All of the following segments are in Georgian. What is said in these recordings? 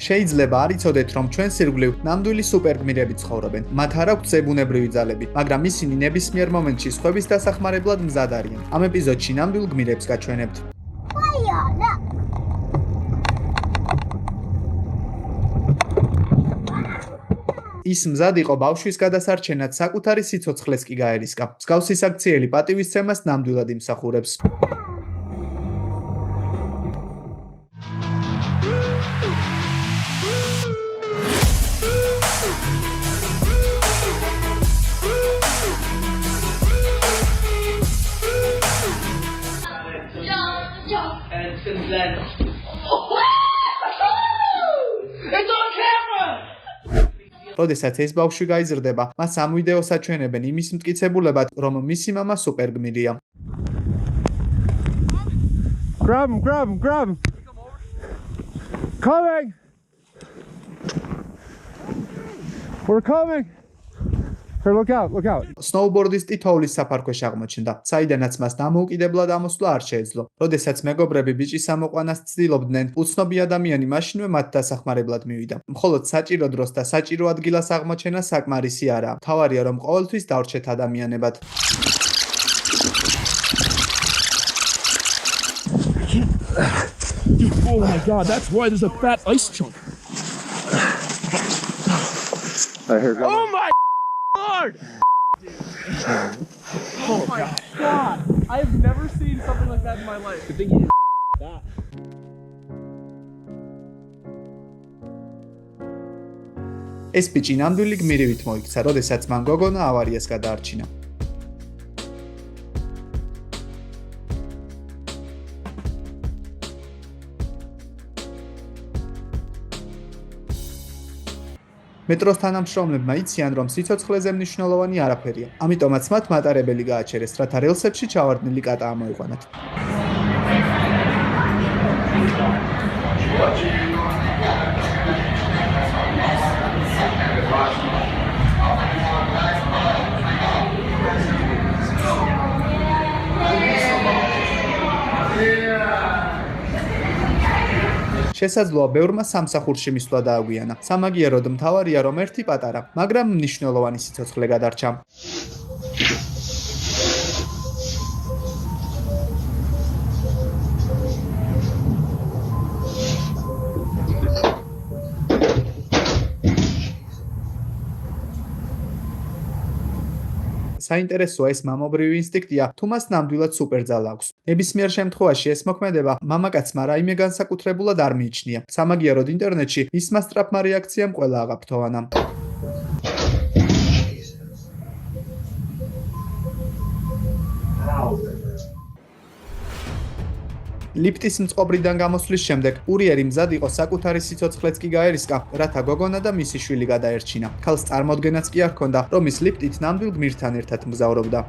შეიძლება არ იცოდეთ, რომ ჩვენს ირგვლივ ნამდვილი სუპერგმირები ცხოვრობენ. მათ არ აქვთ ზებუნებრივი ძალები, მაგრამ ისინი ნებისმიერ მომენტში სხვების დასახმარებლად მზად არიან. ამ ეპიზოდში ნამდვილ გმირებს გაჩვენებთ. ის მზად იყო ბავშვის გადასარჩენად, საკუთარი სიცოცხლეს კი გაერისკა. მსგავსი საქციელი პატივისცემას ნამდვილად იმსახურებს. როდესაც ეს ბავშვი გაიზრდება, მას ამ ვიდეოს აჩვენებენ იმის მტკიცებულებად, რომ მისი მამა სუპერგმირია. Grab him. Coming. We're coming. Here, look out. სნოუბორდისტი თოვლის საფარქვეშ აღმოჩნდა, საიდანაც მას დამოუკიდებლად ამოსვლა არ შეეძლო. როდესაც მეგობრები ბიჭის ამოყვანას ცდილობდნენ, უცნობი ადამიანი მაშინვე მათ დასახმარებლად მივიდა. მხოლოდ საჭირო დროს და საჭირო ადგილას აღმოჩენა საკმარისი არაა. მთავარია, რომ ყოველთვის დავრჩეთ ადამიანებად. Oh my God, that's why there's a fat ice chunk. Oh my Lord! Oh my God! I've never seen something like that in my life. Good thing you that. ეს ბიჭი ნამდვილი გმირივით მოიქცა, როდესაც მან გოგონა ავარიას გადაარჩინა. მეტროს თანამშრომლებმა იციან, რომ სიცოცხლეზე მნიშვნელოვანი არაფერია. ამიტომაც მათ მატარებელი გააჩერეს, რათა რელსებში ჩავარდნილი კატა ამოიყვანათ. შესაძლოა ბევრმა სამსახურში მისვლა დააგვიანა. სამაგიეროდ მთავარია, რომ ერთი პატარა, მაგრამ მნიშვნელოვანი სიცოცხლე გადარჩა. საინტერესოა ეს მამობრივი ინსტინქტია, თუ მას ნამდვილად სუპერძალა აქვს. ნებისმიერ შემთხვევაში ეს მოქმედება მამაკაცმა რაიმე განსაკუთრებულად არ მიიჩნია. სამაგიეროდ ინტერნეტში მისმა სწრაფმა რეაქციამ ყველა აღაფრთოვანა. ლიფტის მწყობრიდან გამოსვლის შემდეგ კურიერი მზად იყო საკუთარი სიცოცხლეც კი გაერისკა, რათა გოგონა და მისი შვილი გადაერჩინა. ქალს წარმოდგენაც კი არ ჰქონდა, რომ ის ლიფტით ნამდვილ გმირთან ერთად მგზავრობდა.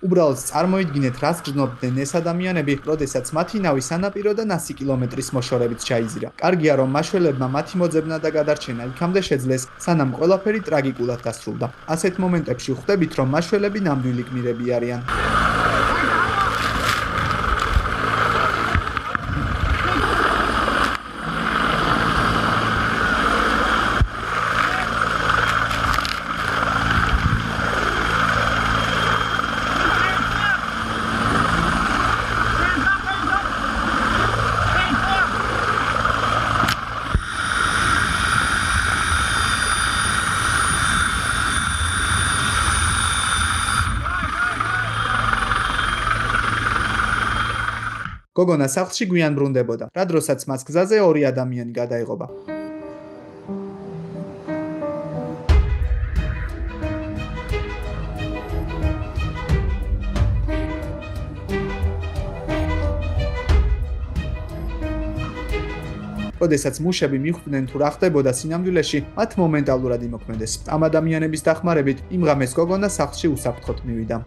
უბრალოდ წარმოიდგინეთ, რას გრძნობდნენ ეს ადამიანები, როდესაც მათი ნავი სანაპიროდან 100 კილომეტრის მოშორებით ჩაიზრდა. კარგია, რომ მაშველებმა მათი მოძებნა და გადარჩენა იქამდე შეძლეს, სანამ ყველაფერი ტრაგიკულად დასრულდა. ასეთ მომენტებში ხვდებით, რომ მაშველები ნამდვილი გმირები არიან. გოგონა სახლში გვიან ბრუნდებოდა, რა დროსაც მას გზაზე ორი ადამიანი გადაეღობა. როდესაც მუშები მიხვდნენ თუ რა ხდებოდა სინამდვილეში, მათ მომენტალურად იმოქმედეს. ამ ადამიანების დახმარებით იმ ღამეს გოგონა სახლში უსაფრთხოდ მივიდა.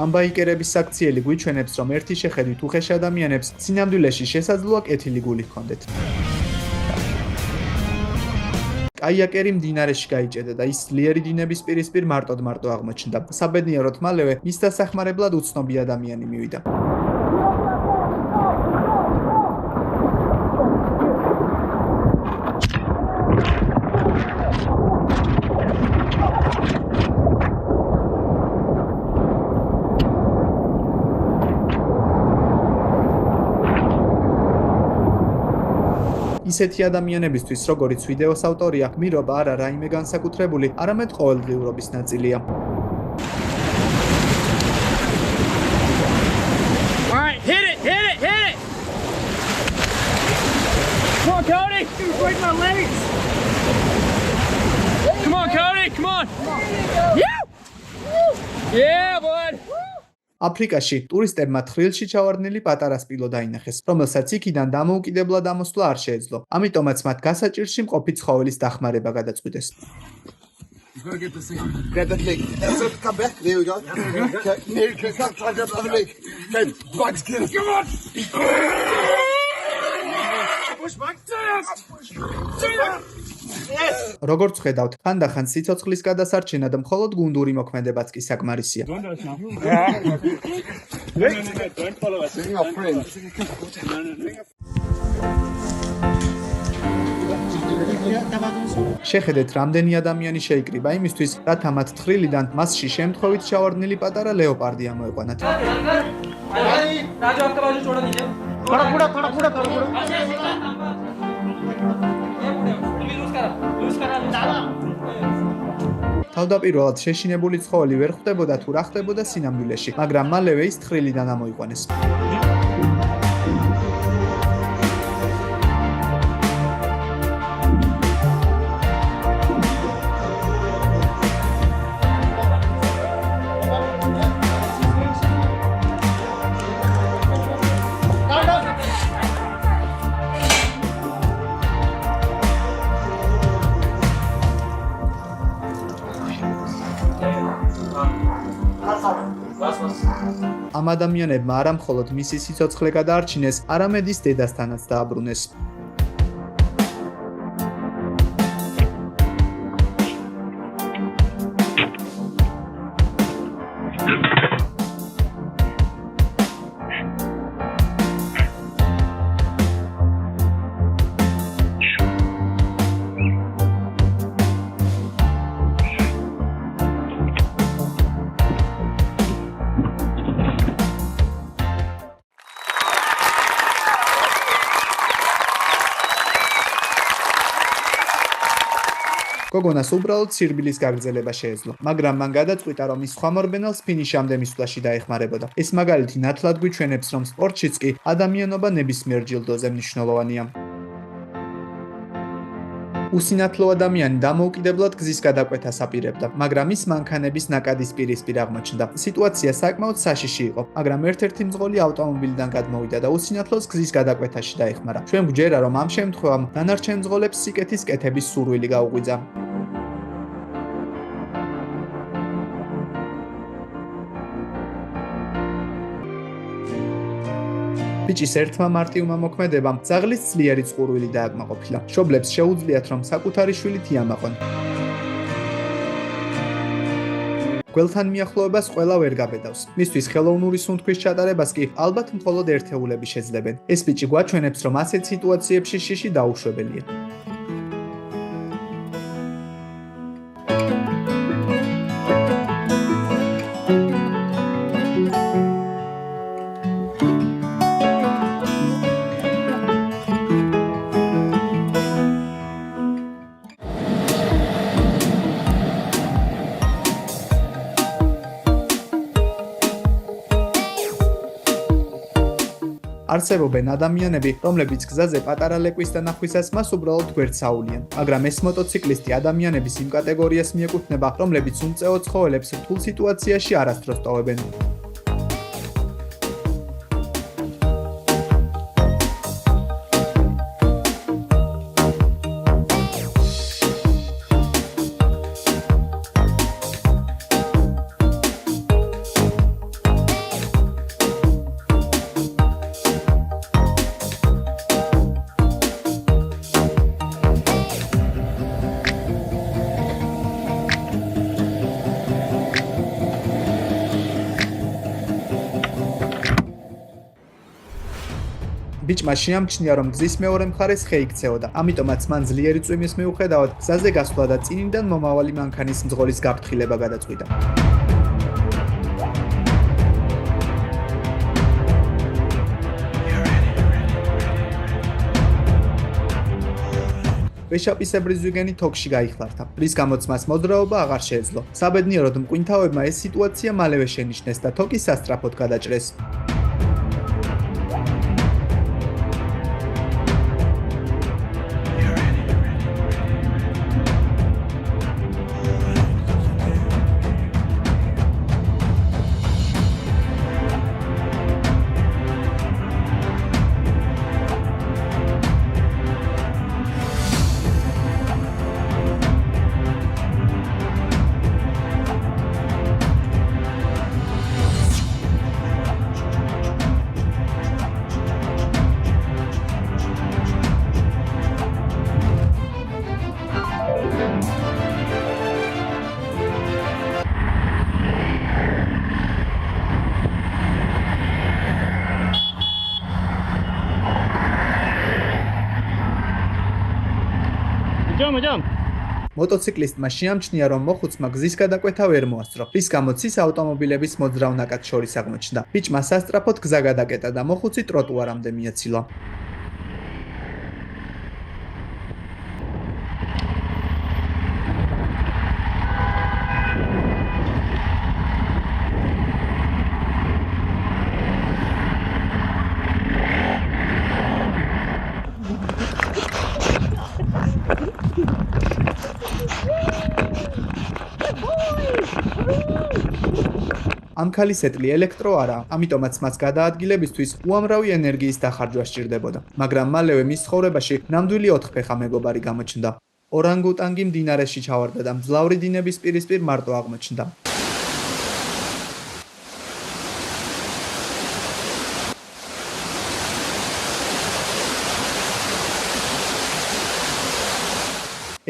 ამ ბაიკერების საქციელი გვიჩვენებს, რომ ერთი შეხედვით უხეში ადამიანებს სინამდვილეში შესაძლოა კეთილი გული ჰქონდეთ. კაიაკერი მდინარეში გაიჭედა და ის ძლიერი დინების პირისპირ მარტოდ აღმოჩნდა. საბედნიეროდ მალევე მის დასახმარებლად უცნობი ადამიანი მივიდა. ისეთი ადამიანებისთვის, როგორიც ვიდეოს ავტორია, გმირობა არა რაიმე განსაკუთრებული, არამედ ყოველდღიურობის ნაწილია. Alright, hit it! Come on, Cody! Dude, break my legs! Come on, Cody! Come on! Yeah, bud! აფრიკაში ტურისტებმა თხრილში ჩავარდნილი პატარა სპილო დაინახეს, რომელსაც იქიდან დამოუკიდებლად ამოსვლა არ შეეძლო. ამიტომაც მათ გასაჭირში მყოფი ცხოველის დახმარება გადაწყვიტეს. Grab that leg. That's it. Come back. There we go. Okay. Come try that other leg. Okay. Bugs, get it. Come on. Push back. როგორც ხედავთ, ხანდახან სიცოცხლის გადასარჩენად მხოლოდ გუნდური მოქმედებაც კი საკმარისია. Don't follow us. Bring our friends. შეხედეთ, რამდენი ადამიანი შეიკრიბა იმისთვის, რათა მათ თხრილიდან მასში შემთხვევით ჩავარდნილი პატარა ლეოპარდი ამოეყვანათ. თავდაპირველად შეშინებული ცხოველი ვერ ხვდებოდა თუ რა ხდებოდა სინამდვილეში, მაგრამ მალევე ის თხრილიდან ამოიყვანეს. ამ ადამიანებმა არა მხოლოდ მისი სიცოცხლე გადაარჩინეს, არამედ ის დედასთანაც დააბრუნეს. გოგონას უბრალოდ სირბილის გაგრძელება შეეძლო, მაგრამ მან გადაწყვიტა, რომ ის სხვა მორბენელს ფინიშამდე მისვლაში დაეხმარებოდა. ეს მაგალითი ნათლად გვიჩვენებს, რომ სპორტშიც კი ადამიანობა ნებისმიერ ჯილდოზე მნიშვნელოვანია. უსინათლო ადამიანი დამოუკიდებლად გზის გადაკვეთას აპირებდა, მაგრამ ის მანქანების ნაკადის პირისპირ აღმოჩნდა. სიტუაცია საკმაოდ საშიში იყო, მაგრამ ერთ-ერთი მძღოლი ავტომობილიდან გადმოვიდა და უსინათლოს გზის გადაკვეთაში დაეხმარა. ჩვენ გვჯერა, რომ ამ შემთხვევამ დანარჩენ მძღოლებს სიკეთის კეთების სურვილი გაუღვიძა. ბიჭის ერთმა მარტივმა მოქმედებამ ძაღლის ძლიერი წყურვილი დააკმაყოფილა. მშობლებს შეუძლიათ, რომ საკუთარი შვილი თიამაყონ. გველთან მიახლოებას ყველა ვერ გაბედავს. მისთვის ხელოვნური სუნთქვის ჩატარებას კი ალბათ მხოლოდ ერთეულები შეძლებენ. ეს ბიჭი გვაჩვენებს, რომ ასეთ სიტუაციებში შიში დაუშვებელია. არსებობენ ადამიანები, რომლებიც გზაზე პატარა ლეკვის დანახვისას მას უბრალოდ გვერდს აულიან, მაგრამ ეს მოტოციკლისტი ადამიანების იმ კატეგორიას მიეკუთვნება, რომლებიც უმწეო ცხოველებს რთულ სიტუაციაში არასდროს ტოვებენ. ბიჭმა შეამჩნია, რომ გზის მეორე მხარეს ხე იქცეოდა, ამიტომაც მან ძლიერი წვიმის მიუხედავად გზაზე გასვლა და წინიდან მომავალი მანქანის მძღოლის გაფრთხილება გადაწყვიტა. ვეშაპისებრი ზვიგენი თოქში გაიხლარდა, რის გამოც მას მოძრაობა აღარ შეეძლო. საბედნიეროდ მკვინთავებმა ეს სიტუაცია მალევე შენიშნეს და თოქი სასწრაფოდ გადაჭრეს. მოტოციკლისტმა შეამჩნია, რომ მოხუცმა გზის გადაკვეთა ვერ მოასწრო, რის გამოც ის ავტომობილების მოძრავ ნაკადს შორის აღმოჩნდა. ბიჭმა სასწრაფოდ გზა გადაკეტა და მოხუცი ტროტუარამდე მიეცილა. ამ ქალისეტლი ელექტრო არაა, ამიტომაც მას გადაადგილებისთვის უამრავი ენერგიის დახარჯვა სჭირდებოდა, მაგრამ მალევე მის ცხოვრებაში ნამდვილი ოთხფეხა მეგობარი გამოჩნდა. ორანგუტანგი მდინარეში ჩავარდა და მძლავრი დინების პირისპირ მარტო აღმოჩნდა.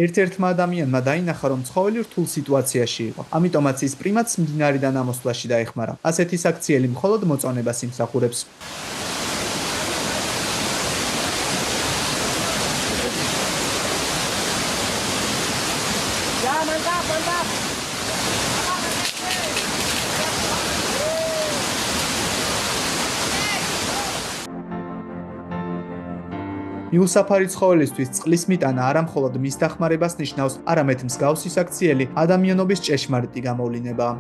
ერთ-ერთმა ადამიანმა დაინახა, რომ ცხოველი რთულ სიტუაციაში იყო, ამიტომაც ის პრიმატს მდინარიდან ამოსვლაში დაეხმარა. ასეთი საქციელი მხოლოდ მოწონებას იმსახურებს. მიუსაფარი ცხოველისთვის წყლის მიტანა არა მხოლოდ მის დახმარებას ნიშნავს, არამედ მსგავსი საქციელი ადამიანობის ჭეშმარიტი გამოვლინებაა.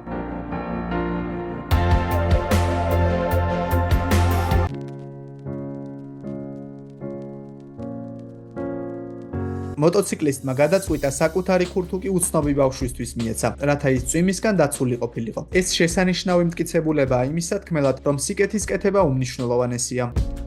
მოტოციკლისტმა გადაწყვიტა საკუთარი ქურთუკი უცნობი ბავშვისთვის მიეცა, რათა ის წვიმისგან დაცული ყოფილიყო. ეს შესანიშნავი მტკიცებულებაა იმისა თქმელად, რომ სიკეთის კეთება უმნიშვნელოვანესია.